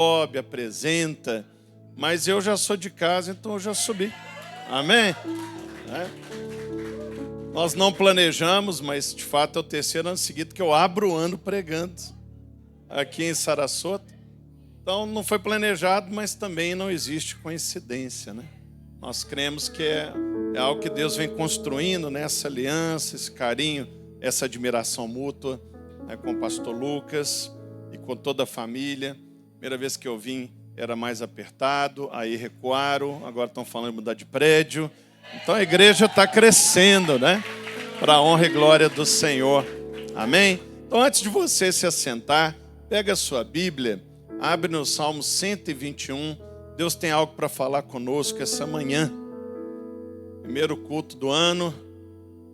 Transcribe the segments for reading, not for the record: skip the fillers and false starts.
sobe, apresenta, mas eu já sou de casa, então eu já subi. Amém? Nós não planejamos, mas de fato é o terceiro ano seguido que eu abro o ano pregando aqui em Sarasota. Então não foi planejado, mas também não existe coincidência, né? Nós cremos que é algo que Deus vem construindo, né? Essa aliança, esse carinho, essa admiração mútua, né? Com o pastor Lucas e com toda a família. Primeira vez que eu vim era mais apertado, aí recuaram, agora estão falando de mudar de prédio. Então a igreja está crescendo, né? Para a honra e glória do Senhor. Amém? Então antes de você se assentar, pega a sua Bíblia, abre no Salmo 121. Deus tem algo para falar conosco essa manhã. Primeiro culto do ano,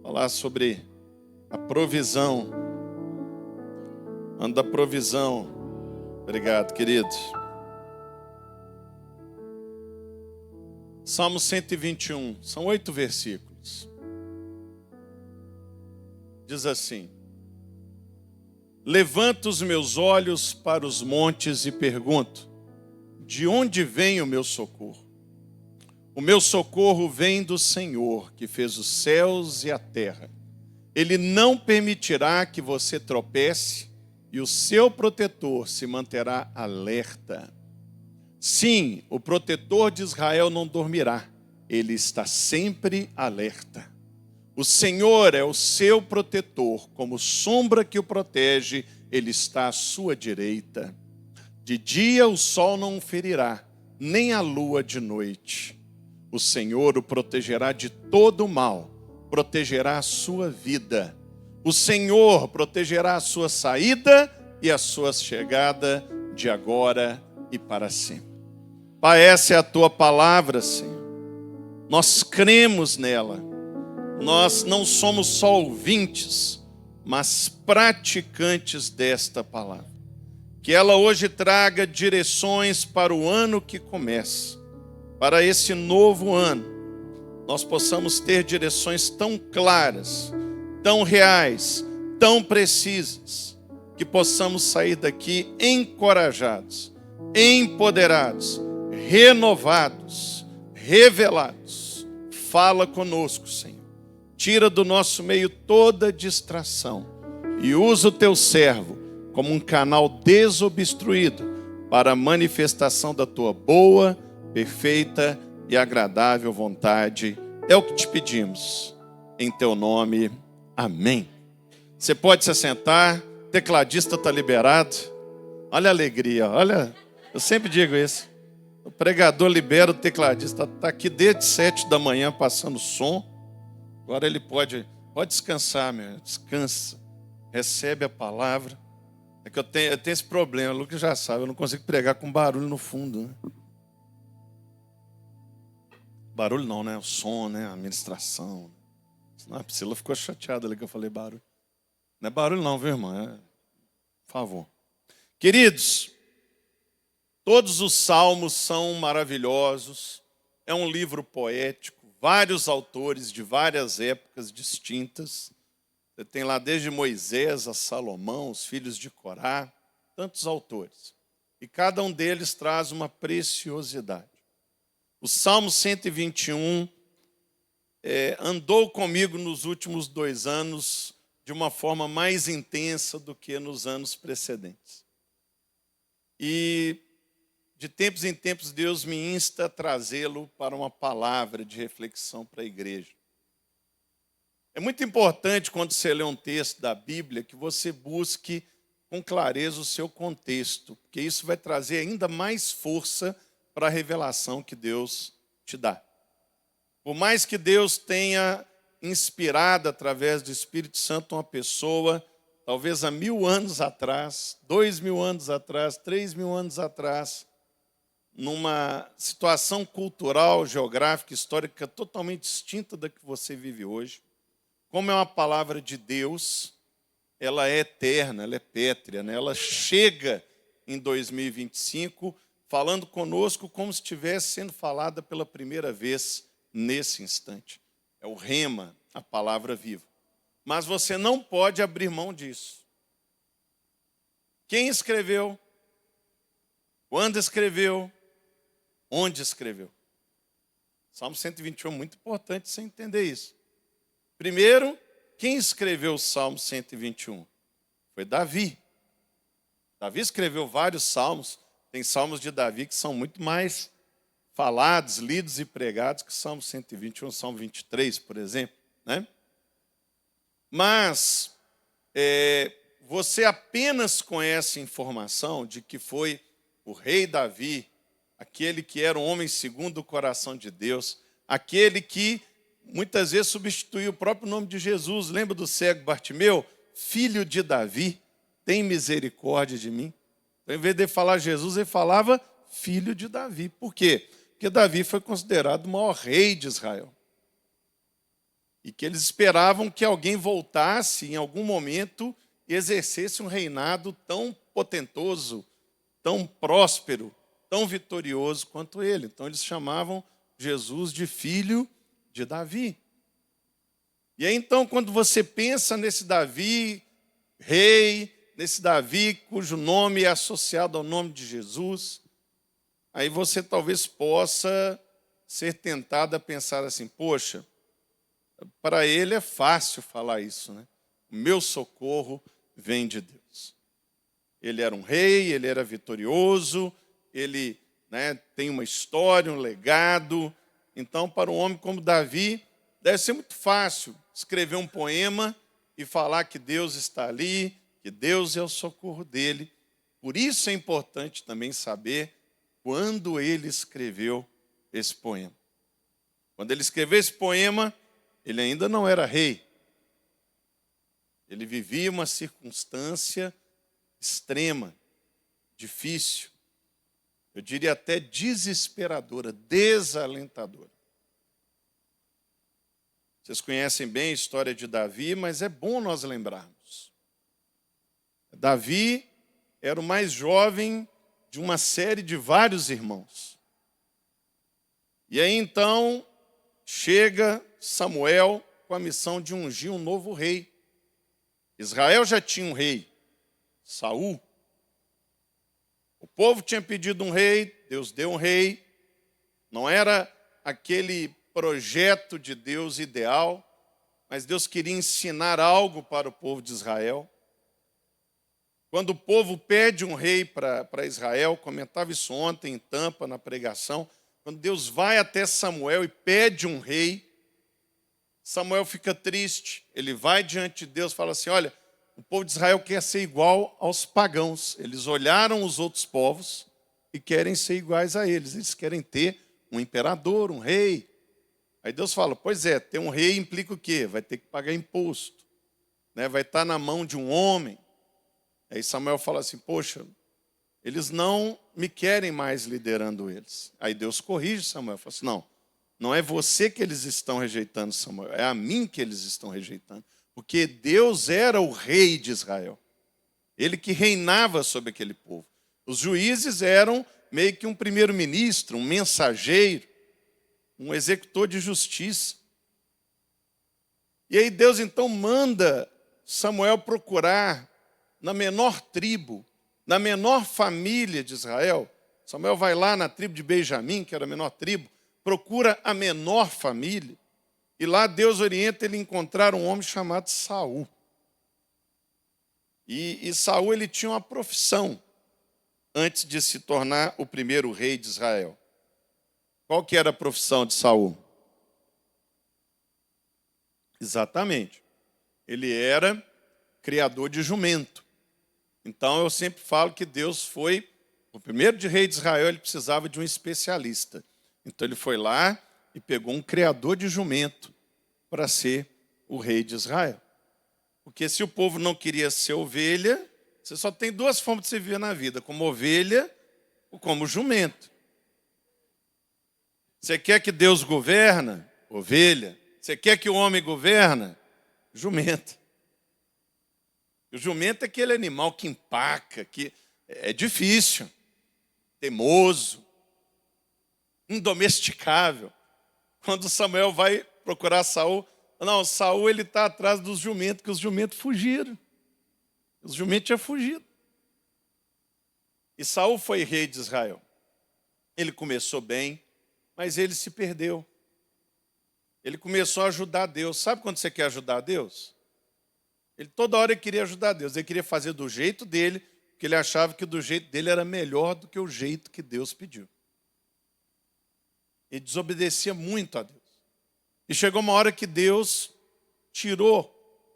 falar sobre a provisão. Ano da provisão. Obrigado, queridos. Salmo 121, são 8 versículos. Diz assim: levanto os meus olhos para os montes e pergunto, de onde vem o meu socorro? O meu socorro vem do Senhor, que fez os céus e a terra. Ele não permitirá que você tropece e o seu protetor se manterá alerta. Sim, o protetor de Israel não dormirá, ele está sempre alerta. O Senhor é o seu protetor, como sombra que o protege, ele está à sua direita. De dia o sol não o ferirá, nem a lua de noite. O Senhor o protegerá de todo o mal, protegerá a sua vida. O Senhor protegerá a sua saída e a sua chegada de agora e para sempre. Pai, essa é a tua palavra, Senhor. Nós cremos nela. Nós não somos só ouvintes, mas praticantes desta palavra. Que ela hoje traga direções para o ano que começa, para esse novo ano. Nós possamos ter direções tão claras, tão reais, tão precisas, que possamos sair daqui encorajados, empoderados, renovados, revelados. Fala conosco, Senhor. Tira do nosso meio toda distração e usa o teu servo como um canal desobstruído para a manifestação da tua boa, perfeita e agradável vontade. É o que te pedimos. Em teu nome, amém. Você pode se assentar. O tecladista está liberado. Olha a alegria, olha. Eu sempre digo isso. O pregador libera o tecladista. Está aqui desde 7 da manhã passando som. Agora ele pode descansar, meu. Descansa. Recebe a palavra. É que eu tenho esse problema. O Lucas já sabe. Eu não consigo pregar com barulho no fundo, né? Barulho não, né? O som, né? A ministração. A Priscila ficou chateada ali que eu falei barulho. Não é barulho não, viu, irmã? Por favor. Queridos, todos os salmos são maravilhosos. É um livro poético. Vários autores de várias épocas distintas. Você tem lá desde Moisés a Salomão, os filhos de Corá, tantos autores. E cada um deles traz uma preciosidade. O Salmo 121 andou comigo nos últimos 2 anos de uma forma mais intensa do que nos anos precedentes. E de tempos em tempos Deus me insta a trazê-lo para uma palavra de reflexão para a igreja. É muito importante quando você lê um texto da Bíblia que você busque com clareza o seu contexto, porque isso vai trazer ainda mais força para a revelação que Deus te dá. Por mais que Deus tenha inspirado através do Espírito Santo uma pessoa, talvez há 1000 anos atrás, 2000 anos atrás, 3000 anos atrás, numa situação cultural, geográfica, histórica totalmente distinta da que você vive hoje, como é uma palavra de Deus, ela é eterna, ela é pétrea, né? Ela chega em 2025 falando conosco como se estivesse sendo falada pela primeira vez nesse instante. É o rema, a palavra viva. Mas você não pode abrir mão disso. Quem escreveu? quando escreveu, onde escreveu. Salmo 121 é muito importante você entender isso. Primeiro, quem escreveu o Salmo 121? Foi Davi. Davi escreveu vários salmos. Tem salmos de Davi que são muito mais falados, lidos e pregados que o Salmo 121, Salmo 23, por exemplo, né? Mas você apenas conhece informação de que foi o rei Davi, aquele que era um homem segundo o coração de Deus, aquele que muitas vezes substituiu o próprio nome de Jesus. Lembra do cego Bartimeu? Filho de Davi, tem misericórdia de mim. Então, em vez de falar Jesus, ele falava filho de Davi. Por quê? Porque Davi foi considerado o maior rei de Israel. E que eles esperavam que alguém voltasse em algum momento e exercesse um reinado tão potentoso, tão próspero, tão vitorioso quanto ele. Então eles chamavam Jesus de filho de Davi. E aí então, quando você pensa nesse Davi, rei, nesse Davi cujo nome é associado ao nome de Jesus, aí você talvez possa ser tentado a pensar assim, poxa, para ele é fácil falar isso, né? O meu socorro vem de Deus. Ele era um rei, ele era vitorioso, ele, né, tem uma história, um legado. Então, para um homem como Davi, deve ser muito fácil escrever um poema e falar que Deus está ali, que Deus é o socorro dele. Por isso é importante também saber quando ele escreveu esse poema. Quando ele escreveu esse poema, ele ainda não era rei. Ele vivia uma circunstância extrema, difícil, eu diria até desesperadora, desalentadora. Vocês conhecem bem a história de Davi, mas é bom nós lembrarmos. Davi era o mais jovem de uma série de vários irmãos. E aí então chega Samuel com a missão de ungir um novo rei. Israel já tinha um rei, Saul. O povo tinha pedido um rei, Deus deu um rei. Não era aquele projeto de Deus ideal, mas Deus queria ensinar algo para o povo de Israel. Quando o povo pede um rei para Israel, comentava isso ontem em Tampa, na pregação, quando Deus vai até Samuel e pede um rei, Samuel fica triste, ele vai diante de Deus e fala assim, olha, o povo de Israel quer ser igual aos pagãos. Eles olharam os outros povos e querem ser iguais a eles. Eles querem ter um imperador, um rei. Aí Deus fala, pois é, ter um rei implica o quê? Vai ter que pagar imposto, né? Vai estar na mão de um homem. Aí Samuel fala assim, poxa, eles não me querem mais liderando eles. Aí Deus corrige Samuel, fala assim, não é você que eles estão rejeitando, Samuel, é a mim que eles estão rejeitando. Porque Deus era o rei de Israel. Ele que reinava sobre aquele povo. Os juízes eram meio que um primeiro-ministro, um mensageiro, um executor de justiça. E aí Deus então manda Samuel procurar na menor tribo, na menor família de Israel. Samuel vai lá na tribo de Benjamim, que era a menor tribo, procura a menor família. E lá Deus orienta ele a encontrar um homem chamado Saul. E Saul ele tinha uma profissão antes de se tornar o primeiro rei de Israel. Qual que era a profissão de Saul? Exatamente. Ele era criador de jumento. Então eu sempre falo que Deus foi, o primeiro de rei de Israel, ele precisava de um especialista. Então ele foi lá e pegou um criador de jumento para ser o rei de Israel. Porque se o povo não queria ser ovelha, você só tem duas formas de se viver na vida, como ovelha ou como jumento. Você quer que Deus governa? Ovelha. Você quer que o homem governa? Jumento. O jumento é aquele animal que empaca, que é difícil, teimoso, indomesticável. Quando Samuel vai procurar Saul, não, Saul ele está atrás dos jumentos, que os jumentos fugiram. Os jumentos tinham fugido. E Saul foi rei de Israel. Ele começou bem, mas ele se perdeu. Ele começou a ajudar Deus. Sabe quando você quer ajudar Deus? Ele toda hora queria ajudar Deus. Ele queria fazer do jeito dele, porque ele achava que do jeito dele era melhor do que o jeito que Deus pediu. Ele desobedecia muito a Deus. E chegou uma hora que Deus tirou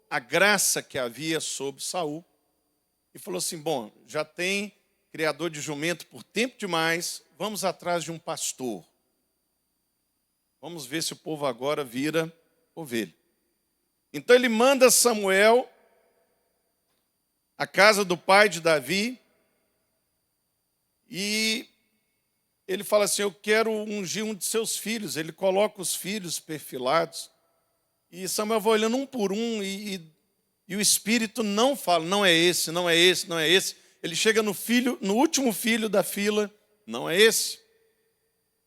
a graça que havia sobre Saul e falou assim: bom, já tem criador de jumento por tempo demais, vamos atrás de um pastor. Vamos ver se o povo agora vira ovelha. Então ele manda Samuel à casa do pai de Davi e ele fala assim: eu quero ungir um de seus filhos. Ele coloca os filhos perfilados e Samuel vai olhando um por um e o Espírito não fala, não é esse, não é esse, não é esse. Ele chega no último filho da fila, não é esse.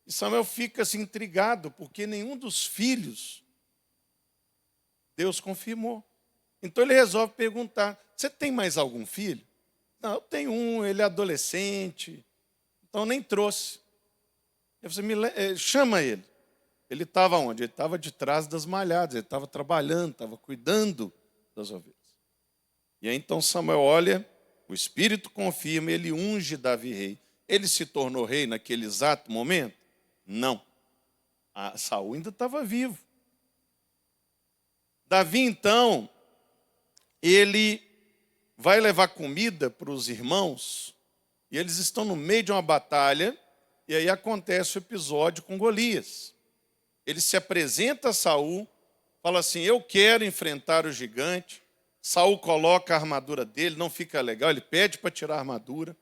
E Samuel fica assim intrigado, porque nenhum dos filhos Deus confirmou. Então ele resolve perguntar: você tem mais algum filho? Não, eu tenho um, ele é adolescente, então nem trouxe. Eu falei: chama ele. Ele estava onde? Ele estava de trás das malhadas, ele estava trabalhando, estava cuidando das ovelhas. E aí então Samuel olha, o Espírito confirma, ele unge Davi rei. Ele se tornou rei naquele exato momento? Não. Saul ainda estava vivo. Davi, então, ele vai levar comida para os irmãos, e eles estão no meio de uma batalha, e aí acontece o episódio com Golias. Ele se apresenta a Saul, fala assim: eu quero enfrentar o gigante. Saul coloca a armadura dele, não fica legal, ele pede para tirar a armadura.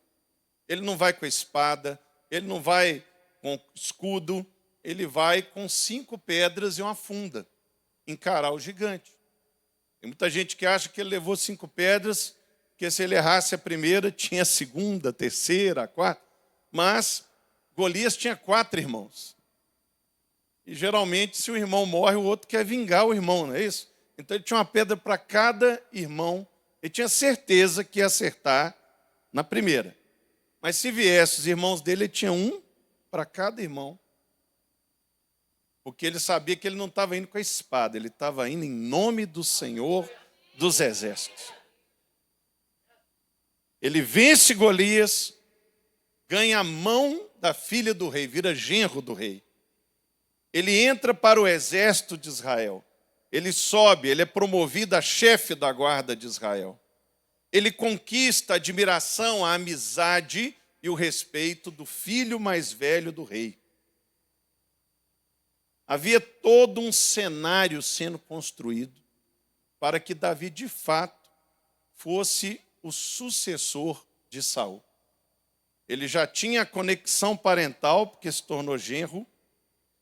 Ele não vai com a espada, ele não vai com escudo, ele vai com 5 pedras e uma funda, encarar o gigante. Tem muita gente que acha que ele levou 5 pedras, porque se ele errasse a primeira, tinha a segunda, a terceira, a quarta. Mas Golias tinha 4 irmãos. E geralmente, se o irmão morre, o outro quer vingar o irmão, não é isso? Então ele tinha uma pedra para cada irmão. Ele tinha certeza que ia acertar na primeira. Mas se viesse os irmãos dele, ele tinha um para cada irmão. Porque ele sabia que ele não estava indo com a espada, ele estava indo em nome do Senhor dos Exércitos. Ele vence Golias, ganha a mão da filha do rei, vira genro do rei. Ele entra para o exército de Israel. Ele sobe, ele é promovido a chefe da guarda de Israel. Ele conquista a admiração, a amizade e o respeito do filho mais velho do rei. Havia todo um cenário sendo construído para que Davi, de fato, fosse o sucessor de Saul. Ele já tinha a conexão parental, porque se tornou genro.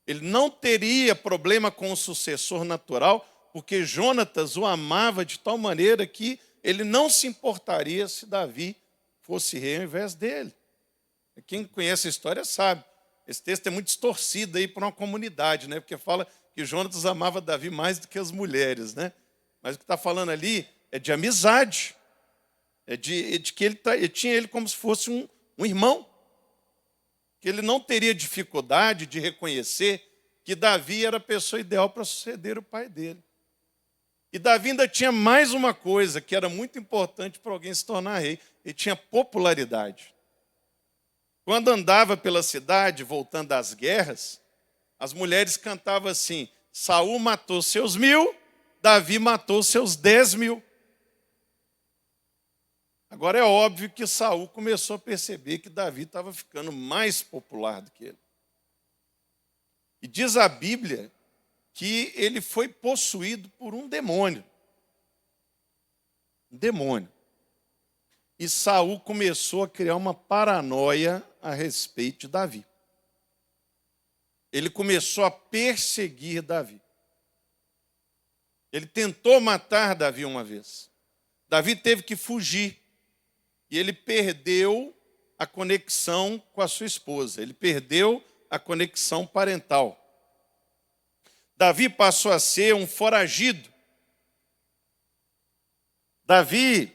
Ele não teria problema com o sucessor natural, porque Jonatas o amava de tal maneira que ele não se importaria se Davi fosse rei ao invés dele. Quem conhece a história sabe. Esse texto é muito distorcido aí para uma comunidade, né? Porque fala que Jonatas amava Davi mais do que as mulheres, né? Mas o que está falando ali é de amizade. É de que ele tinha ele como se fosse um irmão. Que ele não teria dificuldade de reconhecer que Davi era a pessoa ideal para suceder o pai dele. E Davi ainda tinha mais uma coisa que era muito importante para alguém se tornar rei. Ele tinha popularidade. Quando andava pela cidade, voltando das guerras, as mulheres cantavam assim: Saul matou seus 1000, Davi matou seus 10.000. Agora é óbvio que Saul começou a perceber que Davi estava ficando mais popular do que ele. E diz a Bíblia que ele foi possuído por um demônio. Um demônio. E Saul começou a criar uma paranoia a respeito de Davi. Ele começou a perseguir Davi. Ele tentou matar Davi uma vez. Davi teve que fugir. E ele perdeu a conexão com a sua esposa. Ele perdeu a conexão parental. Davi passou a ser um foragido. Davi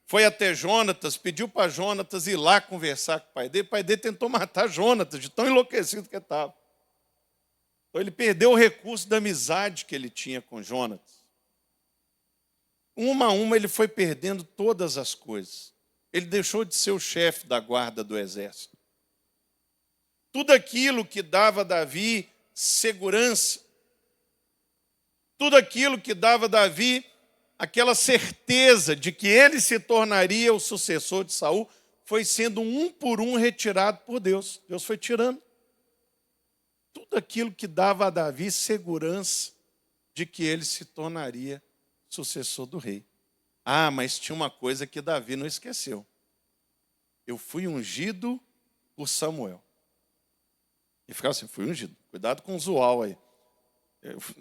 foi até Jonatas, pediu para Jonatas ir lá conversar com o pai dele. O pai dele tentou matar Jonatas, de tão enlouquecido que estava. Então ele perdeu o recurso da amizade que ele tinha com Jonatas. Uma a uma ele foi perdendo todas as coisas. Ele deixou de ser o chefe da guarda do exército. Tudo aquilo que dava a Davi segurança, tudo aquilo que dava a Davi aquela certeza de que ele se tornaria o sucessor de Saul, foi sendo um por um retirado por Deus. Deus foi tirando tudo aquilo que dava a Davi segurança de que ele se tornaria sucessor do rei. Ah, mas tinha uma coisa que Davi não esqueceu. Eu fui ungido por Samuel. E ficava assim, fui ungido. Cuidado com o usual aí.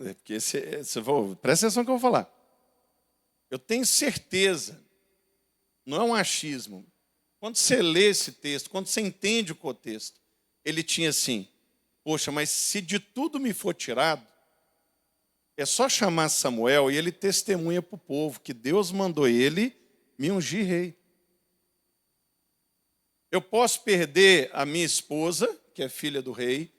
Porque presta atenção no que eu vou falar. Eu tenho certeza, não é um achismo. Quando você lê esse texto, quando você entende o contexto, ele tinha assim, poxa, mas se de tudo me for tirado, é só chamar Samuel e ele testemunha para o povo que Deus mandou ele me ungir rei. Eu posso perder a minha esposa, que é filha do rei,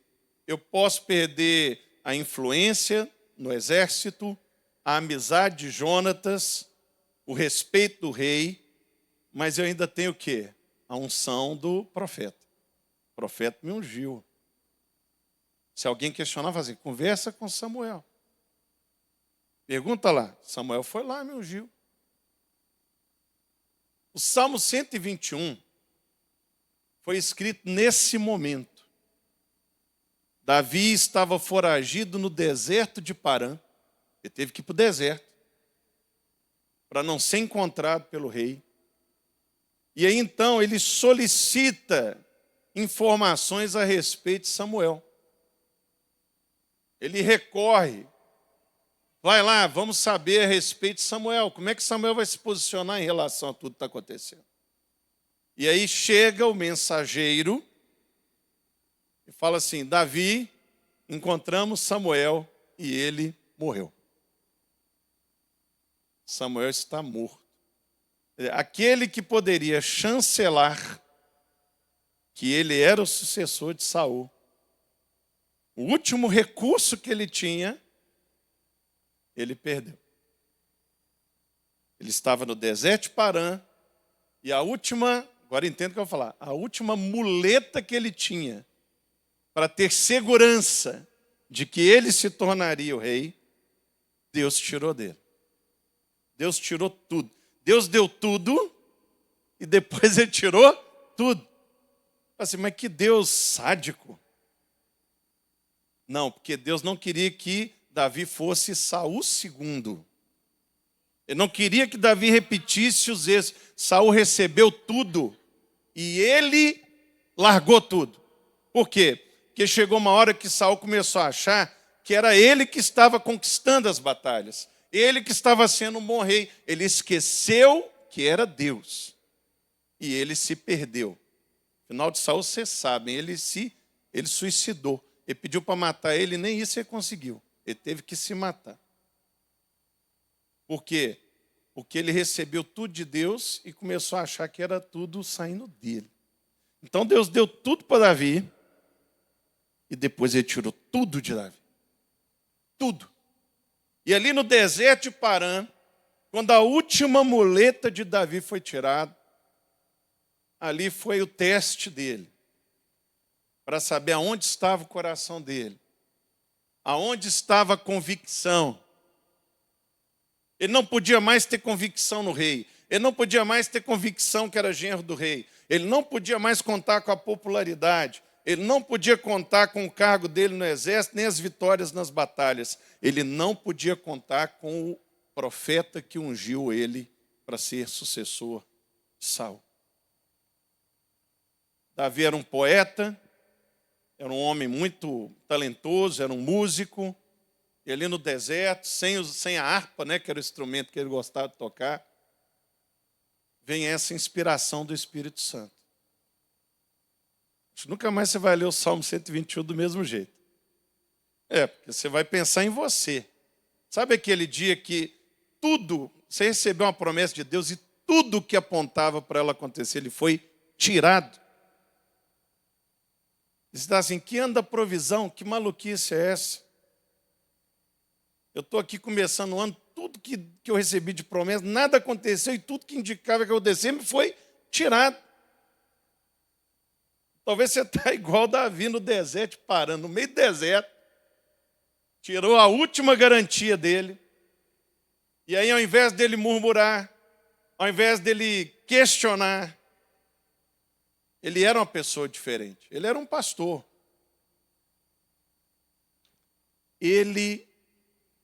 eu posso perder a influência no exército, a amizade de Jonatas, o respeito do rei, mas eu ainda tenho o quê? A unção do profeta. O profeta me ungiu. Se alguém questionar, fala assim, conversa com Samuel. Pergunta lá, Samuel foi lá e me ungiu. O Salmo 121 foi escrito nesse momento. Davi estava foragido no deserto de Parã. Ele teve que ir para o deserto para não ser encontrado pelo rei. E aí então ele solicita informações a respeito de Samuel. Ele recorre. Vai lá, vamos saber a respeito de Samuel. Como é que Samuel vai se posicionar em relação a tudo que está acontecendo? E aí chega o mensageiro e fala assim, Davi, encontramos Samuel e ele morreu. Samuel está morto. Aquele que poderia chancelar que ele era o sucessor de Saul. O último recurso que ele tinha, ele perdeu. Ele estava no deserto de Parã e a última, agora entendo o que eu vou falar, a última muleta que ele tinha para ter segurança de que ele se tornaria o rei, Deus tirou dele. Deus tirou tudo. Deus deu tudo e depois ele tirou tudo. Assim, mas que Deus sádico. Não, porque Deus não queria que Davi fosse Saul II. Ele não queria que Davi repetisse os erros. Saul recebeu tudo e ele largou tudo. Por quê? Porque chegou uma hora que Saul começou a achar que era ele que estava conquistando as batalhas. Ele que estava sendo um bom rei. Ele esqueceu que era Deus. E ele se perdeu. No final de Saul, vocês sabem, ele suicidou. Ele pediu para matar ele, nem isso ele conseguiu. Ele teve que se matar. Por quê? Porque ele recebeu tudo de Deus e começou a achar que era tudo saindo dele. Então Deus deu tudo para Davi e depois ele tirou tudo de Davi. Tudo. E ali no deserto de Parã, quando a última muleta de Davi foi tirada, ali foi o teste dele, para saber aonde estava o coração dele, aonde estava a convicção. Ele não podia mais ter convicção no rei, ele não podia mais ter convicção que era genro do rei, ele não podia mais contar com a popularidade, ele não podia contar com o cargo dele no exército, nem as vitórias nas batalhas. Ele não podia contar com o profeta que ungiu ele para ser sucessor de Saul. Davi era um poeta, era um homem muito talentoso, era um músico. E ali no deserto, sem a harpa, né, que era o instrumento que ele gostava de tocar, vem essa inspiração do Espírito Santo. Nunca mais você vai ler o Salmo 121 do mesmo jeito. Porque você vai pensar em você. Sabe aquele dia que tudo, você recebeu uma promessa de Deus e tudo que apontava para ela acontecer, ele foi tirado. Ele está assim, que anda provisão, que maluquice é essa? Eu estou aqui começando o ano, tudo que eu recebi de promessa, nada aconteceu e tudo que indicava que acontecer me foi tirado. Talvez você está igual Davi no deserto, parando no meio do deserto. Tirou a última garantia dele. E aí, ao invés dele murmurar, ao invés dele questionar, ele era uma pessoa diferente. Ele era um pastor. Ele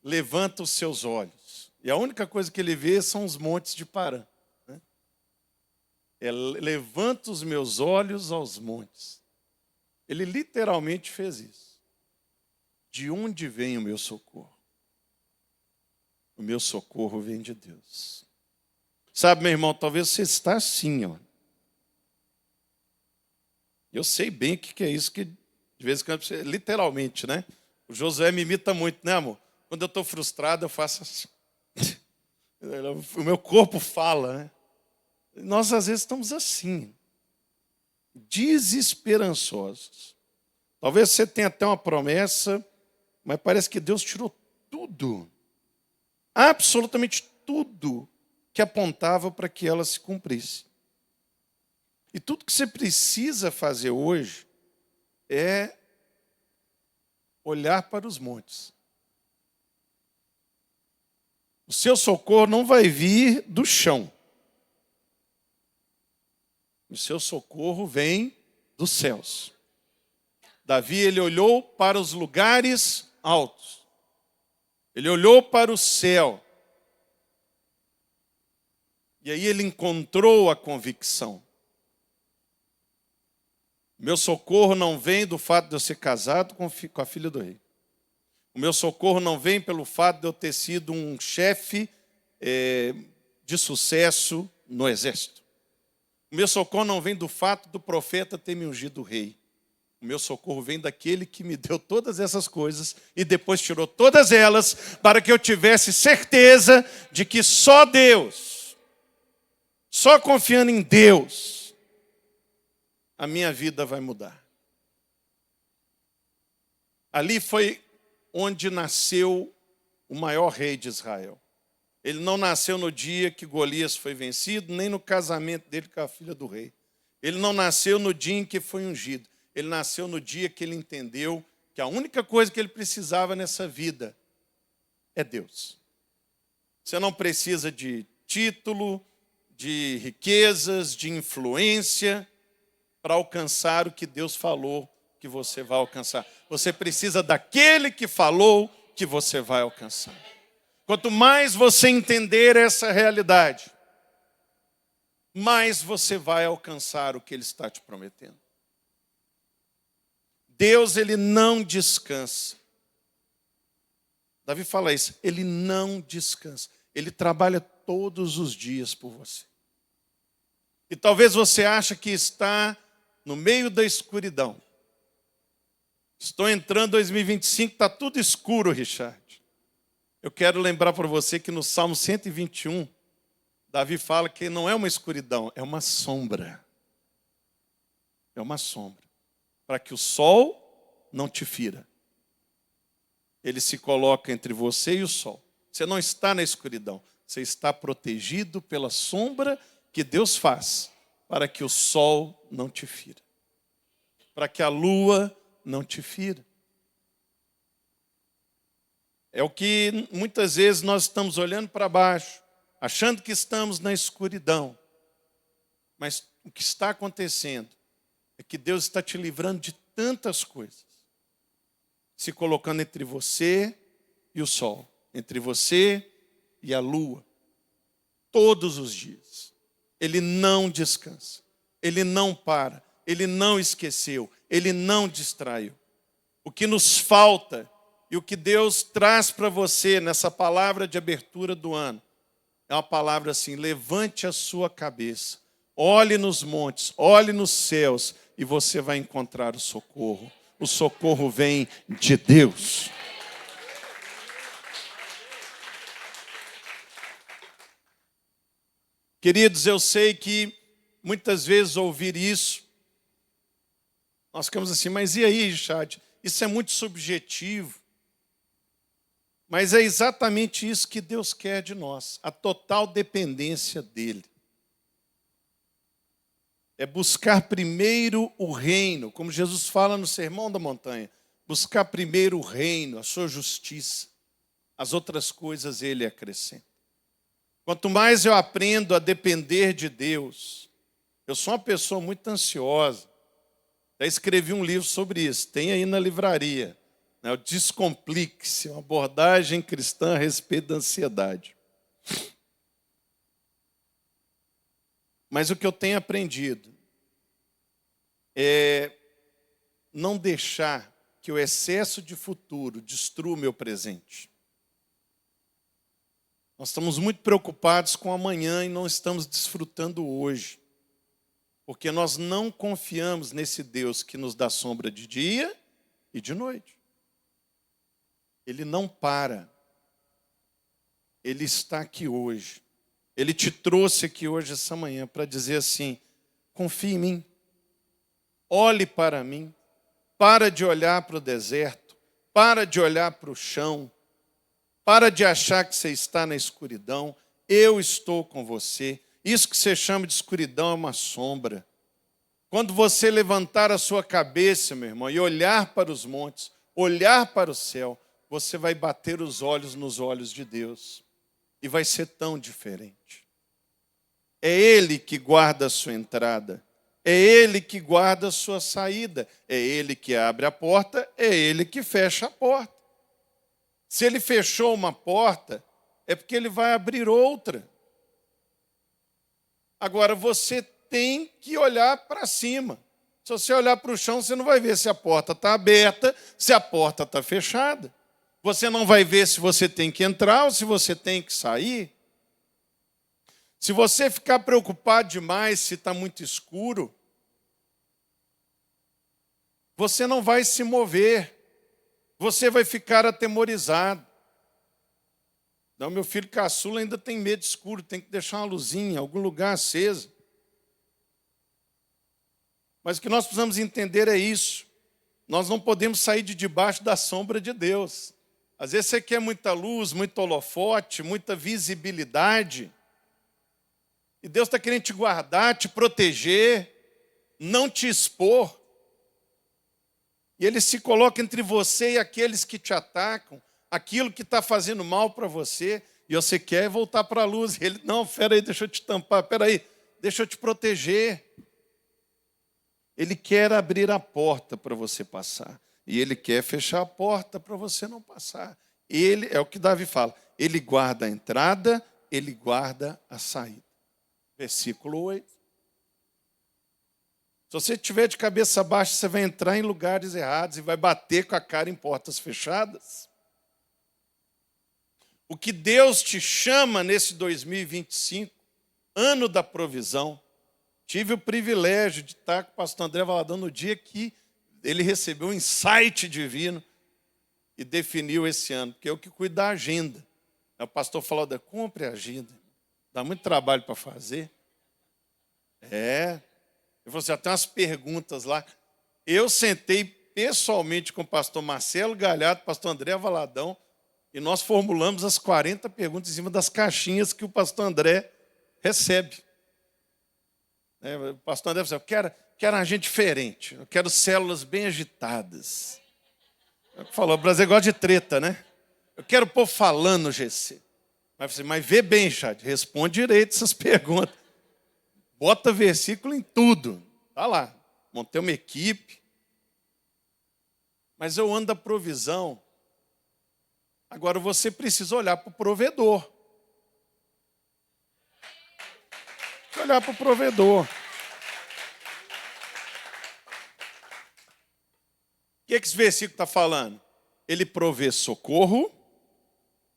levanta os seus olhos. E a única coisa que ele vê são os montes de Parã. Né? Levanta os meus olhos aos montes. Ele literalmente fez isso. De onde vem o meu socorro? O meu socorro vem de Deus. Sabe, meu irmão, talvez você está assim, ó. Eu sei bem o que é isso, que de vez em quando, literalmente, né? O Josué me imita muito, né, amor? Quando eu estou frustrado, eu faço assim. O meu corpo fala, né? Nós, às vezes, estamos assim, desesperançosos. Talvez você tenha até uma promessa, mas parece que Deus tirou tudo, absolutamente tudo que apontava para que ela se cumprisse. E tudo que você precisa fazer hoje é olhar para os montes. O seu socorro não vai vir do chão. O seu socorro vem dos céus. Davi, ele olhou para os lugares altos. Ele olhou para o céu. E aí ele encontrou a convicção. Meu socorro não vem do fato de eu ser casado com a filha do rei. O meu socorro não vem pelo fato de eu ter sido um chefe de sucesso no exército. O meu socorro não vem do fato do profeta ter me ungido rei. O meu socorro vem daquele que me deu todas essas coisas e depois tirou todas elas para que eu tivesse certeza de que só Deus, só confiando em Deus, a minha vida vai mudar. Ali foi onde nasceu o maior rei de Israel. Ele não nasceu no dia que Golias foi vencido, nem no casamento dele com a filha do rei. Ele não nasceu no dia em que foi ungido. Ele nasceu no dia que ele entendeu que a única coisa que ele precisava nessa vida é Deus. Você não precisa de título, de riquezas, de influência para alcançar o que Deus falou que você vai alcançar. Você precisa daquele que falou que você vai alcançar. Quanto mais você entender essa realidade, mais você vai alcançar o que Ele está te prometendo. Deus, Ele não descansa. Davi fala isso, Ele não descansa. Ele trabalha todos os dias por você. E talvez você ache que está no meio da escuridão. Estou entrando em 2025, está tudo escuro, Richard. Eu quero lembrar para você que no Salmo 121, Davi fala que não é uma escuridão, é uma sombra. É uma sombra. Para que o sol não te fira. Ele se coloca entre você e o sol. Você não está na escuridão. Você está protegido pela sombra que Deus faz para que o sol não te fira. Para que a lua não te fira. É o que muitas vezes nós estamos olhando para baixo, achando que estamos na escuridão. Mas o que está acontecendo é que Deus está te livrando de tantas coisas. Se colocando entre você e o sol, entre você e a lua, todos os dias. Ele não descansa, Ele não para, Ele não esqueceu, Ele não distraiu. O que nos falta e o que Deus traz para você nessa palavra de abertura do ano é uma palavra assim: levante a sua cabeça, olhe nos montes, olhe nos céus e você vai encontrar o socorro. O socorro vem de Deus. Queridos, eu sei que muitas vezes ouvir isso, nós ficamos assim, mas e aí, Richard? Isso é muito subjetivo. Mas é exatamente isso que Deus quer de nós, a total dependência dEle. É buscar primeiro o reino, como Jesus fala no Sermão da Montanha. Buscar primeiro o reino, a sua justiça. As outras coisas Ele acrescenta. Quanto mais eu aprendo a depender de Deus, eu sou uma pessoa muito ansiosa. Já escrevi um livro sobre isso, tem aí na livraria. O Descomplique-se, uma abordagem cristã a respeito da ansiedade. Mas o que eu tenho aprendido é não deixar que o excesso de futuro destrua o meu presente. Nós estamos muito preocupados com amanhã e não estamos desfrutando hoje. Porque nós não confiamos nesse Deus que nos dá sombra de dia e de noite. Ele não para. Ele está aqui hoje. Ele te trouxe aqui hoje, essa manhã, para dizer assim, confie em mim. Olhe para mim. Para de olhar para o deserto. Para de olhar para o chão. Para de achar que você está na escuridão. Eu estou com você. Isso que você chama de escuridão é uma sombra. Quando você levantar a sua cabeça, meu irmão, e olhar para os montes, olhar para o céu, você vai bater os olhos nos olhos de Deus. E vai ser tão diferente. É Ele que guarda a sua entrada. É Ele que guarda a sua saída. É Ele que abre a porta. É Ele que fecha a porta. Se Ele fechou uma porta, é porque Ele vai abrir outra. Agora, você tem que olhar para cima. Se você olhar para o chão, você não vai ver se a porta está aberta, se a porta está fechada. Você não vai ver se você tem que entrar ou se você tem que sair. Se você ficar preocupado demais se está muito escuro, você não vai se mover. Você vai ficar atemorizado. Não, meu filho caçula ainda tem medo de escuro, tem que deixar uma luzinha, algum lugar acesa. Mas o que nós precisamos entender é isso. Nós não podemos sair de debaixo da sombra de Deus. Às vezes você quer muita luz, muito holofote, muita visibilidade. E Deus está querendo te guardar, te proteger, não te expor. E Ele se coloca entre você e aqueles que te atacam, aquilo que está fazendo mal para você, e você quer voltar para a luz. E Ele, não, espera aí, deixa eu te tampar, espera aí, deixa eu te proteger. Ele quer abrir a porta para você passar. E Ele quer fechar a porta para você não passar. Ele, é o que Davi fala, Ele guarda a entrada, Ele guarda a saída. Versículo 8. Se você estiver de cabeça baixa, você vai entrar em lugares errados e vai bater com a cara em portas fechadas. O que Deus te chama nesse 2025, ano da provisão. Tive o privilégio de estar com o pastor André Valadão no dia que ele recebeu um insight divino e definiu esse ano, porque eu que cuido da agenda. O pastor falou, compre a agenda, dá muito trabalho para fazer. Ele falou assim, tem umas perguntas lá. Eu sentei pessoalmente com o pastor Marcelo Galhardo, pastor André Valadão, e nós formulamos as 40 perguntas em cima das caixinhas que o pastor André recebe. O pastor André falou, eu quero uma gente diferente, eu quero células bem agitadas. Falou, o Brasil gosta de treta, né? Eu quero o povo falando no GC. Mas vê bem, Chad, responde direito essas perguntas. Bota versículo em tudo. Tá lá, montei uma equipe. Mas eu ando da provisão. Agora você precisa olhar para o provedor. Olhar para o provedor. O que esse versículo está falando? Ele provê socorro,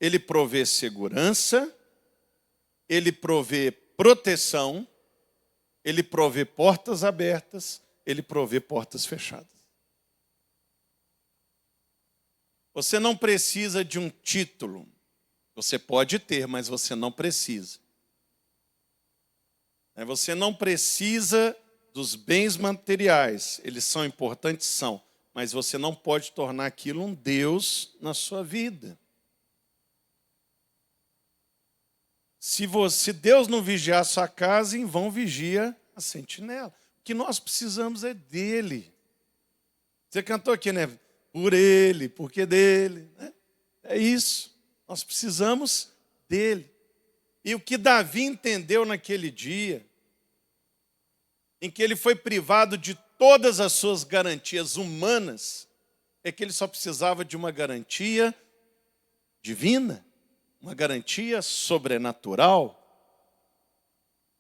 ele provê segurança, ele provê proteção, ele provê portas abertas, ele provê portas fechadas. Você não precisa de um título. Você pode ter, mas você não precisa. Você não precisa dos bens materiais. Eles são importantes, são. Mas você não pode tornar aquilo um Deus na sua vida. Se Deus não vigiar a sua casa, em vão vigia a sentinela. O que nós precisamos é dele. Você cantou aqui, né? Por ele, porque dele. Né? É isso. Nós precisamos dele. E o que Davi entendeu naquele dia, em que ele foi privado de todas as suas garantias humanas, é que ele só precisava de uma garantia divina, uma garantia sobrenatural.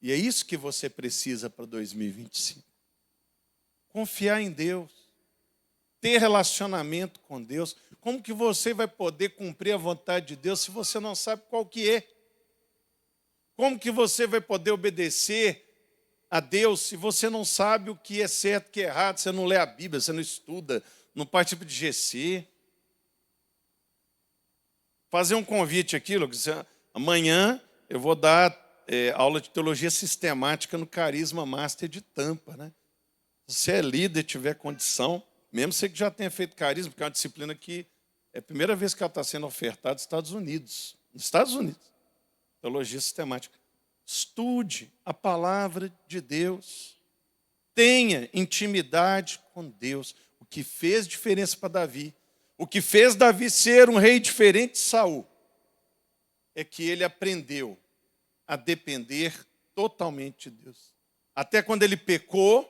E é isso que você precisa para 2025. Confiar em Deus, ter relacionamento com Deus. Como que você vai poder cumprir a vontade de Deus se você não sabe qual que é? Como que você vai poder obedecer a Deus se você não sabe o que é certo, o que é errado? Você não lê a Bíblia, você não estuda, não participa de GC. Fazer um convite aqui, Lucas. Amanhã eu vou dar aula de teologia sistemática no Carisma Master de Tampa. Né? Se você é líder e tiver condição, mesmo você que já tenha feito carisma, porque é uma disciplina que é a primeira vez que ela está sendo ofertada nos Estados Unidos. Nos Estados Unidos. Teologia sistemática. Estude a palavra de Deus. Tenha intimidade com Deus. O que fez diferença para Davi, o que fez Davi ser um rei diferente de Saul, é que ele aprendeu a depender totalmente de Deus. Até quando ele pecou,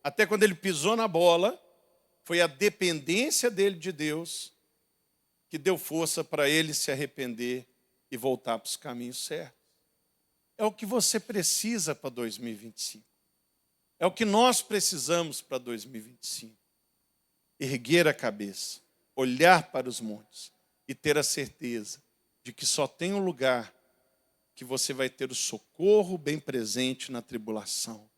até quando ele pisou na bola, foi a dependência dele de Deus que deu força para ele se arrepender e voltar para os caminhos certos. É o que você precisa para 2025. É o que nós precisamos para 2025. Erguer a cabeça, olhar para os montes e ter a certeza de que só tem um lugar que você vai ter o socorro bem presente na tribulação.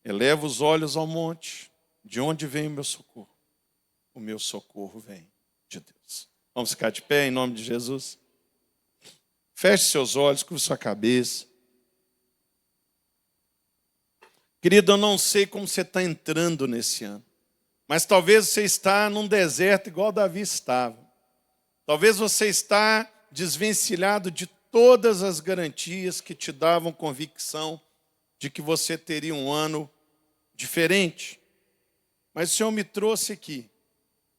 Eleva os olhos ao monte. De onde vem o meu socorro? O meu socorro vem de Deus. Vamos ficar de pé em nome de Jesus? Feche seus olhos, curva sua cabeça. Querido, eu não sei como você está entrando nesse ano, mas talvez você está num deserto igual Davi estava. Talvez você está desvencilhado de todas as garantias que te davam convicção de que você teria um ano diferente. Mas o Senhor me trouxe aqui,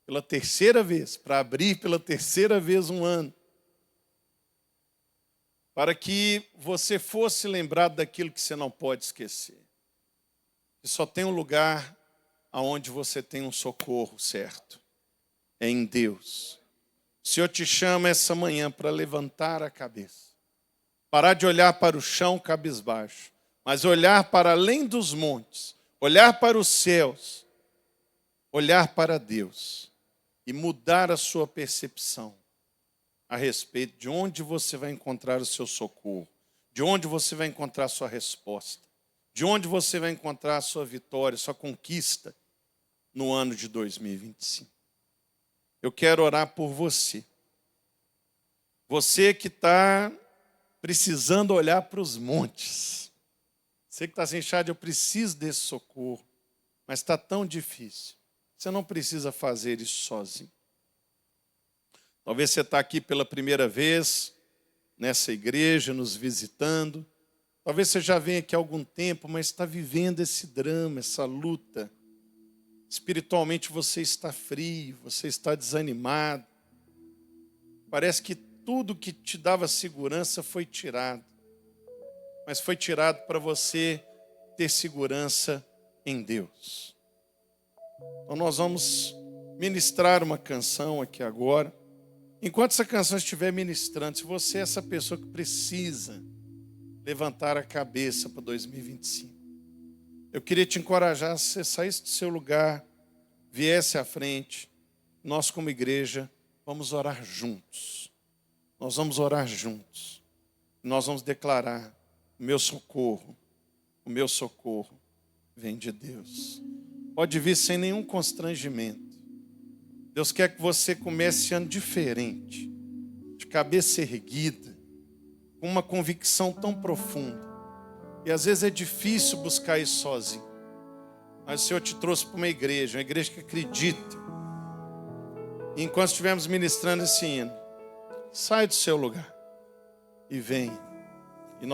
pela terceira vez, para abrir pela terceira vez um ano, para que você fosse lembrado daquilo que você não pode esquecer. Que só tem um lugar onde você tem um socorro certo. É em Deus. O Senhor te chama essa manhã para levantar a cabeça. Parar de olhar para o chão cabisbaixo, mas olhar para além dos montes, olhar para os céus, olhar para Deus e mudar a sua percepção a respeito de onde você vai encontrar o seu socorro, de onde você vai encontrar a sua resposta, de onde você vai encontrar a sua vitória, sua conquista no ano de 2025. Eu quero orar por você. Você que está precisando olhar para os montes. Você que está assim, Chad, eu preciso desse socorro, mas está tão difícil. Você não precisa fazer isso sozinho. Talvez você está aqui pela primeira vez, nessa igreja, nos visitando. Talvez você já venha aqui há algum tempo, mas está vivendo esse drama, essa luta. Espiritualmente você está frio, você está desanimado. Parece que tudo que te dava segurança foi tirado. Mas foi tirado para você ter segurança em Deus. Então nós vamos ministrar uma canção aqui agora. Enquanto essa canção estiver ministrando, se você é essa pessoa que precisa levantar a cabeça para 2025, eu queria te encorajar a você saísse do seu lugar, viesse à frente. Nós como igreja vamos orar juntos. Nós vamos orar juntos. Nós vamos declarar: o meu socorro vem de Deus. Pode vir sem nenhum constrangimento. Deus quer que você comece esse ano diferente, de cabeça erguida, com uma convicção tão profunda E às vezes é difícil buscar isso sozinho. Mas o Senhor te trouxe para uma igreja que acredita. E enquanto estivermos ministrando esse hino, sai do seu lugar e vem.